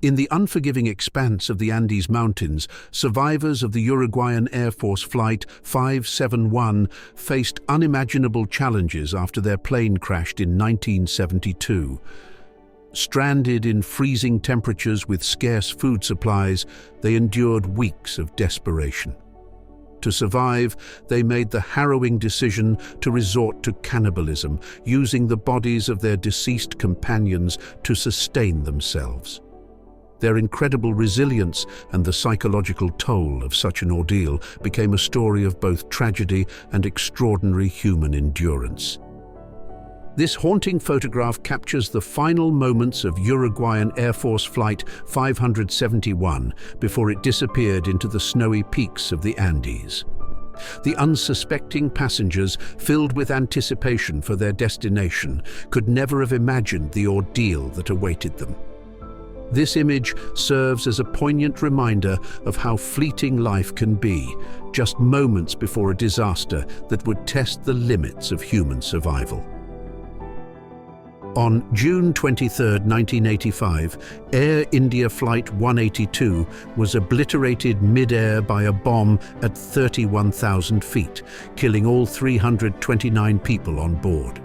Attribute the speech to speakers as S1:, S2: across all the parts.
S1: In the unforgiving expanse of the Andes Mountains, survivors of the Uruguayan Air Force Flight 571 faced unimaginable challenges after their plane crashed in 1972. Stranded in freezing temperatures with scarce food supplies, they endured weeks of desperation. To survive, they made the harrowing decision to resort to cannibalism, using the bodies of their deceased companions to sustain themselves. Their incredible resilience and the psychological toll of such an ordeal became a story of both tragedy and extraordinary human endurance. This haunting photograph captures the final moments of Uruguayan Air Force Flight 571 before it disappeared into the snowy peaks of the Andes. The unsuspecting passengers, filled with anticipation for their destination, could never have imagined the ordeal that awaited them. This image serves as a poignant reminder of how fleeting life can be, just moments before a disaster that would test the limits of human survival. On June 23, 1985, Air India Flight 182 was obliterated mid-air by a bomb at 31,000 feet, killing all 329 people on board.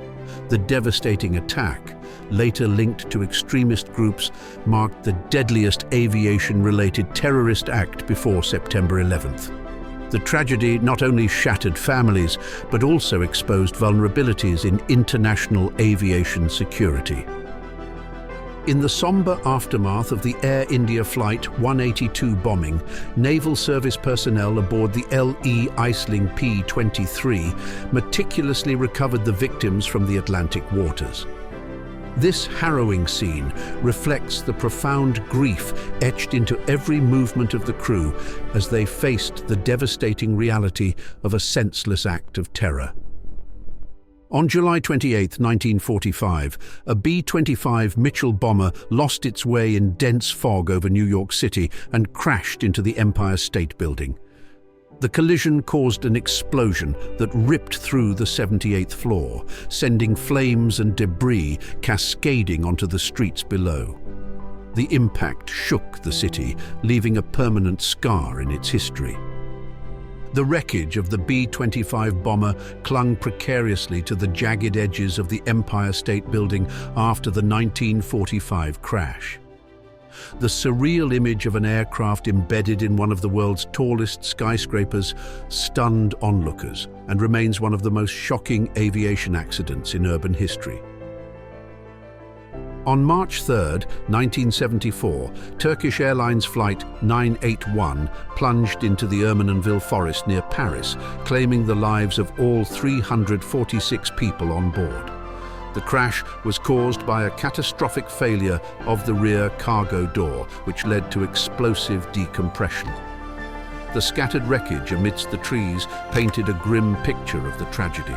S1: The devastating attack, later linked to extremist groups, marked the deadliest aviation-related terrorist act before September 11th. The tragedy not only shattered families, but also exposed vulnerabilities in international aviation security. In the somber aftermath of the Air India Flight 182 bombing, naval service personnel aboard the LE Iceling P-23 meticulously recovered the victims from the Atlantic waters. This harrowing scene reflects the profound grief etched into every movement of the crew as they faced the devastating reality of a senseless act of terror. On July 28, 1945, a B-25 Mitchell bomber lost its way in dense fog over New York City and crashed into the Empire State Building. The collision caused an explosion that ripped through the 78th floor, sending flames and debris cascading onto the streets below. The impact shook the city, leaving a permanent scar in its history. The wreckage of the B-25 bomber clung precariously to the jagged edges of the Empire State Building after the 1945 crash. The surreal image of an aircraft embedded in one of the world's tallest skyscrapers stunned onlookers and remains one of the most shocking aviation accidents in urban history. On March 3, 1974, Turkish Airlines Flight 981 plunged into the Ermenonville forest near Paris, claiming the lives of all 346 people on board. The crash was caused by a catastrophic failure of the rear cargo door, which led to explosive decompression. The scattered wreckage amidst the trees painted a grim picture of the tragedy.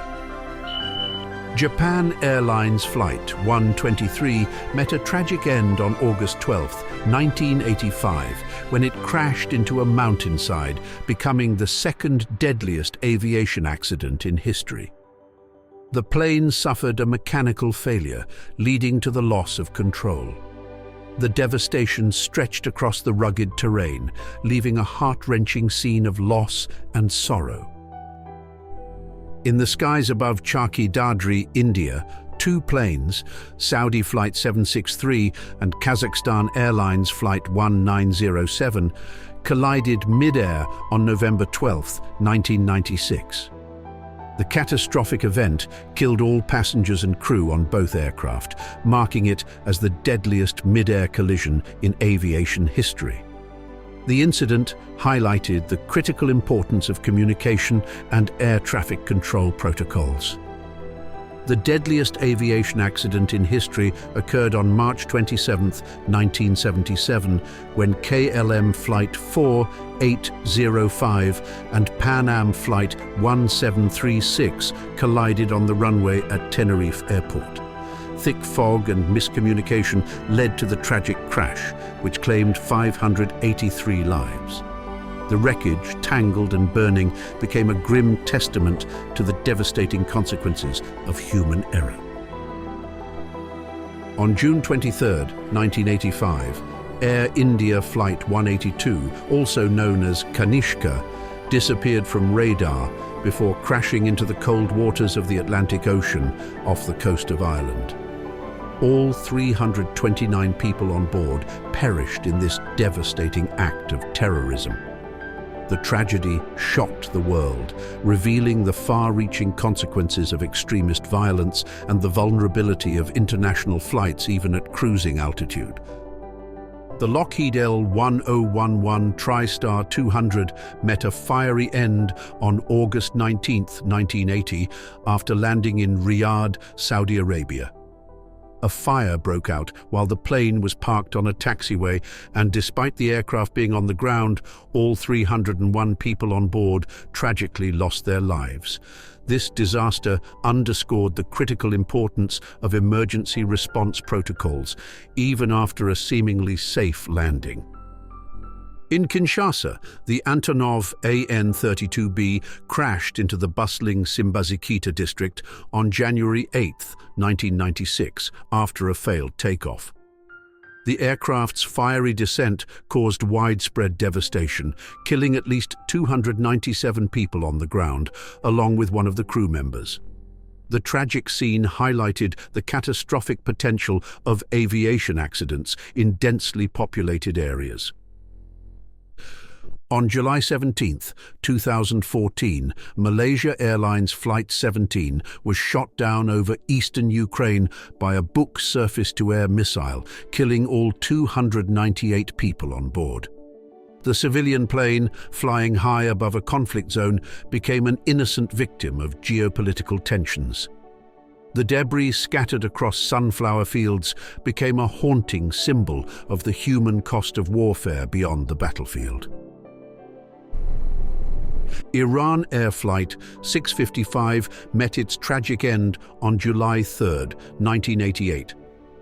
S1: Japan Airlines Flight 123 met a tragic end on August 12, 1985, when it crashed into a mountainside, becoming the second deadliest aviation accident in history. The plane suffered a mechanical failure, leading to the loss of control. The devastation stretched across the rugged terrain, leaving a heart-wrenching scene of loss and sorrow. In the skies above Charki Dadri, India, two planes, Saudi Flight 763 and Kazakhstan Airlines Flight 1907, collided mid-air on November 12, 1996. The catastrophic event killed all passengers and crew on both aircraft, marking it as the deadliest mid-air collision in aviation history. The incident highlighted the critical importance of communication and air traffic control protocols. The deadliest aviation accident in history occurred on March 27, 1977, when KLM Flight 4805 and Pan Am Flight 1736 collided on the runway at Tenerife Airport. Thick fog and miscommunication led to the tragic crash, which claimed 583 lives. The wreckage, tangled and burning, became a grim testament to the devastating consequences of human error. On June 23, 1985, Air India Flight 182, also known as Kanishka, disappeared from radar before crashing into the cold waters of the Atlantic Ocean off the coast of Ireland. All 329 people on board perished in this devastating act of terrorism. The tragedy shocked the world, revealing the far-reaching consequences of extremist violence and the vulnerability of international flights even at cruising altitude. The Lockheed L-1011 TriStar 200 met a fiery end on August 19, 1980, after landing in Riyadh, Saudi Arabia. A fire broke out while the plane was parked on a taxiway, and despite the aircraft being on the ground, all 301 people on board tragically lost their lives. This disaster underscored the critical importance of emergency response protocols, even after a seemingly safe landing. In Kinshasa, the Antonov AN-32B crashed into the bustling Simbazikita district on January 8, 1996, after a failed takeoff. The aircraft's fiery descent caused widespread devastation, killing at least 297 people on the ground, along with one of the crew members. The tragic scene highlighted the catastrophic potential of aviation accidents in densely populated areas. On July 17, 2014, Malaysia Airlines Flight 17 was shot down over eastern Ukraine by a Buk surface-to-air missile, killing all 298 people on board. The civilian plane, flying high above a conflict zone, became an innocent victim of geopolitical tensions. The debris scattered across sunflower fields became a haunting symbol of the human cost of warfare beyond the battlefield. Iran Air Flight 655 met its tragic end on July 3, 1988,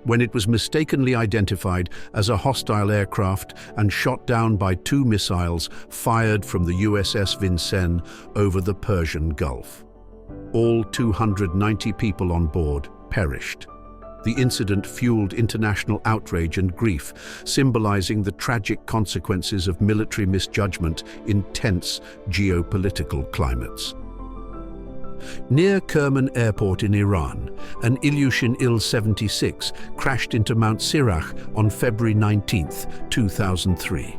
S1: when it was mistakenly identified as a hostile aircraft and shot down by two missiles fired from the USS Vincennes over the Persian Gulf. All 290 people on board perished. The incident fueled international outrage and grief, symbolizing the tragic consequences of military misjudgment in tense geopolitical climates. Near Kerman Airport in Iran, an Ilyushin Il-76 crashed into Mount Sirach on February 19, 2003.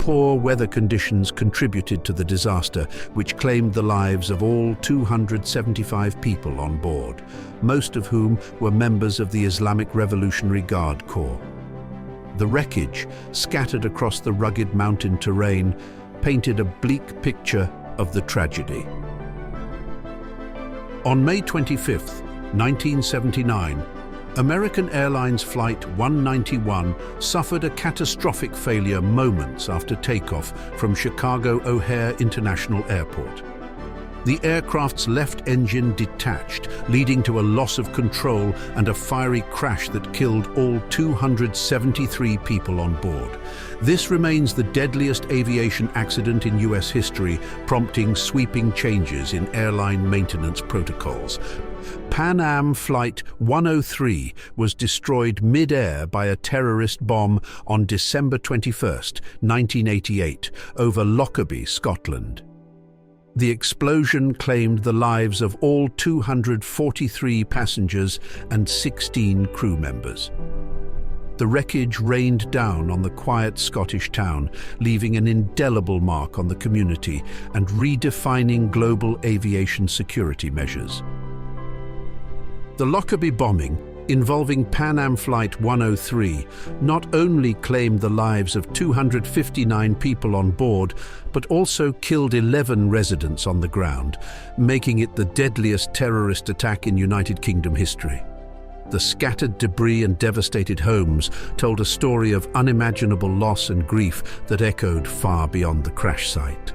S1: Poor weather conditions contributed to the disaster, which claimed the lives of all 275 people on board, most of whom were members of the Islamic Revolutionary Guard Corps. The wreckage, scattered across the rugged mountain terrain, painted a bleak picture of the tragedy. On May 25, 1979, American Airlines Flight 191 suffered a catastrophic failure moments after takeoff from Chicago O'Hare International Airport. The aircraft's left engine detached, leading to a loss of control and a fiery crash that killed all 273 people on board. This remains the deadliest aviation accident in US history, prompting sweeping changes in airline maintenance protocols. Pan Am Flight 103 was destroyed mid-air by a terrorist bomb on December 21, 1988, over Lockerbie, Scotland. The explosion claimed the lives of all 243 passengers and 16 crew members. The wreckage rained down on the quiet Scottish town, leaving an indelible mark on the community and redefining global aviation security measures. The Lockerbie bombing, involving Pan Am Flight 103, not only claimed the lives of 259 people on board, but also killed 11 residents on the ground, making it the deadliest terrorist attack in United Kingdom history. The scattered debris and devastated homes told a story of unimaginable loss and grief that echoed far beyond the crash site.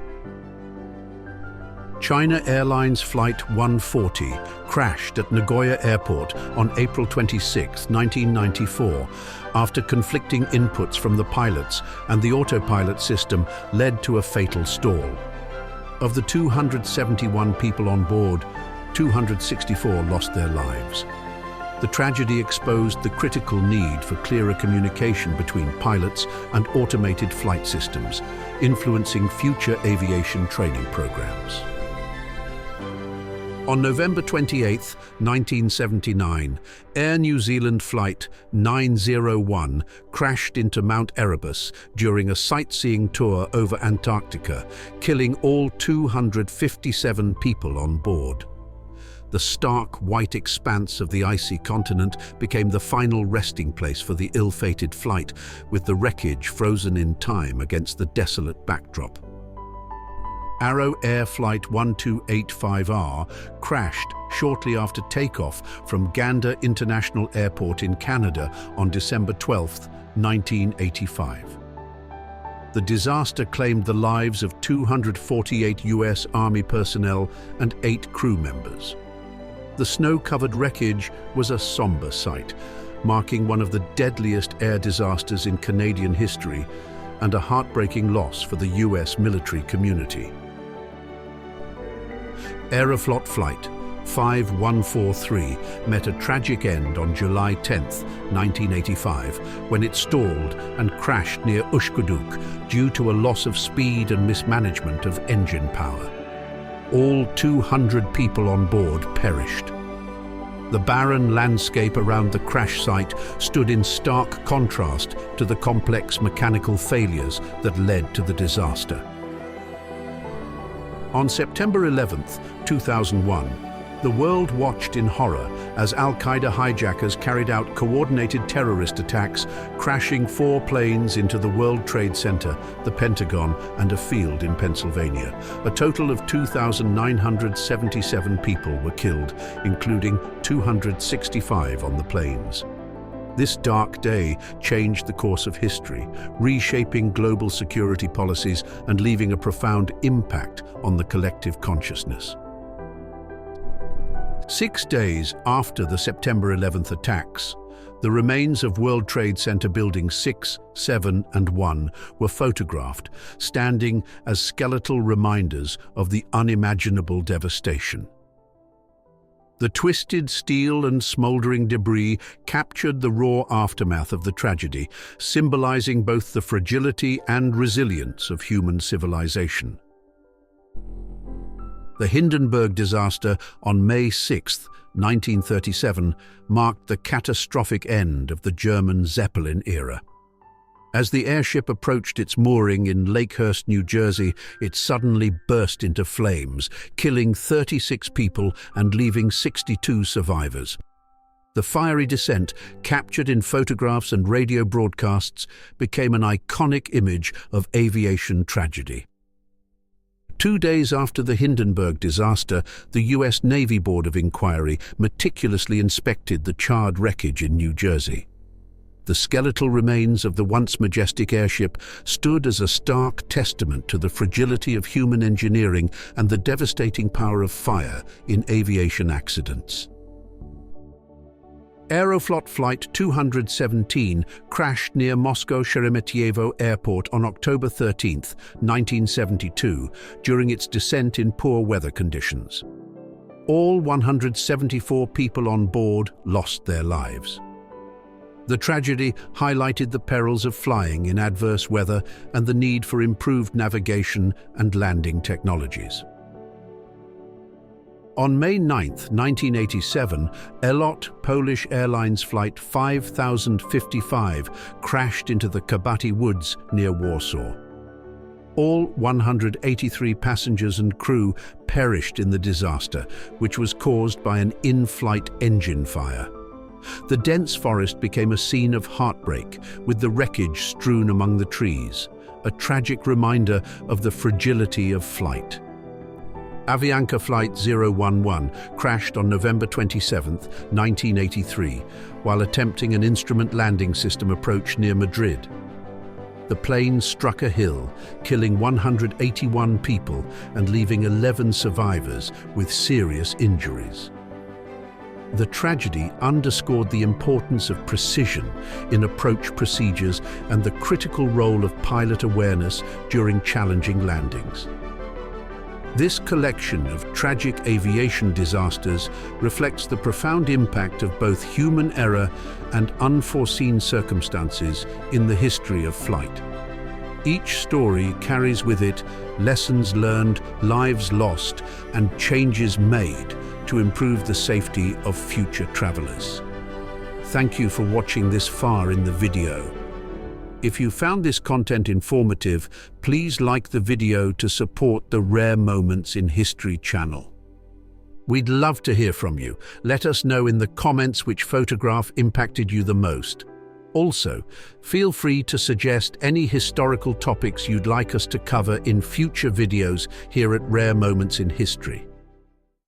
S1: China Airlines Flight 140 crashed at Nagoya Airport on April 26, 1994, after conflicting inputs from the pilots and the autopilot system led to a fatal stall. Of the 271 people on board, 264 lost their lives. The tragedy exposed the critical need for clearer communication between pilots and automated flight systems, influencing future aviation training programs. On November 28, 1979, Air New Zealand Flight 901 crashed into Mount Erebus during a sightseeing tour over Antarctica, killing all 257 people on board. The stark white expanse of the icy continent became the final resting place for the ill-fated flight, with the wreckage frozen in time against the desolate backdrop. Arrow Air Flight 1285R crashed shortly after takeoff from Gander International Airport in Canada on December 12, 1985. The disaster claimed the lives of 248 US Army personnel and 8 crew members. The snow-covered wreckage was a somber sight, marking one of the deadliest air disasters in Canadian history and a heartbreaking loss for the US military community. Aeroflot Flight 5143 met a tragic end on July 10, 1985, when it stalled and crashed near Ushkuduk due to a loss of speed and mismanagement of engine power. All 200 people on board perished. The barren landscape around the crash site stood in stark contrast to the complex mechanical failures that led to the disaster. On September 11, 2001, the world watched in horror as Al-Qaeda hijackers carried out coordinated terrorist attacks, crashing 4 planes into the World Trade Center, the Pentagon, and a field in Pennsylvania. A total of 2,977 people were killed, including 265 on the planes. This dark day changed the course of history, reshaping global security policies and leaving a profound impact on the collective consciousness. 6 days after the September 11th attacks, the remains of World Trade Center Buildings 6, 7, and 1 were photographed, standing as skeletal reminders of the unimaginable devastation. The twisted steel and smoldering debris captured the raw aftermath of the tragedy, symbolizing both the fragility and resilience of human civilization. The Hindenburg disaster on May 6, 1937, marked the catastrophic end of the German Zeppelin era. As the airship approached its mooring in Lakehurst, New Jersey, it suddenly burst into flames, killing 36 people and leaving 62 survivors. The fiery descent, captured in photographs and radio broadcasts, became an iconic image of aviation tragedy. 2 days after the Hindenburg disaster, the U.S. Navy Board of Inquiry meticulously inspected the charred wreckage in New Jersey. The skeletal remains of the once majestic airship stood as a stark testament to the fragility of human engineering and the devastating power of fire in aviation accidents. Aeroflot Flight 217 crashed near Moscow Sheremetyevo Airport on October 13, 1972, during its descent in poor weather conditions. All 174 people on board lost their lives. The tragedy highlighted the perils of flying in adverse weather and the need for improved navigation and landing technologies. On May 9, 1987, Elot Polish Airlines Flight 5055 crashed into the Karpaty Woods near Warsaw. All 183 passengers and crew perished in the disaster, which was caused by an in-flight engine fire. The dense forest became a scene of heartbreak, with the wreckage strewn among the trees, a tragic reminder of the fragility of flight. Avianca Flight 011 crashed on November 27, 1983, while attempting an instrument landing system approach near Madrid. The plane struck a hill, killing 181 people and leaving 11 survivors with serious injuries. The tragedy underscored the importance of precision in approach procedures and the critical role of pilot awareness during challenging landings. This collection of tragic aviation disasters reflects the profound impact of both human error and unforeseen circumstances in the history of flight. Each story carries with it lessons learned, lives lost, and changes made to improve the safety of future travelers. Thank you for watching this far in the video. If you found this content informative, please like the video to support the Rare Moments in History channel. We'd love to hear from you. Let us know in the comments which photograph impacted you the most. Also, feel free to suggest any historical topics you'd like us to cover in future videos here at Rare Moments in History.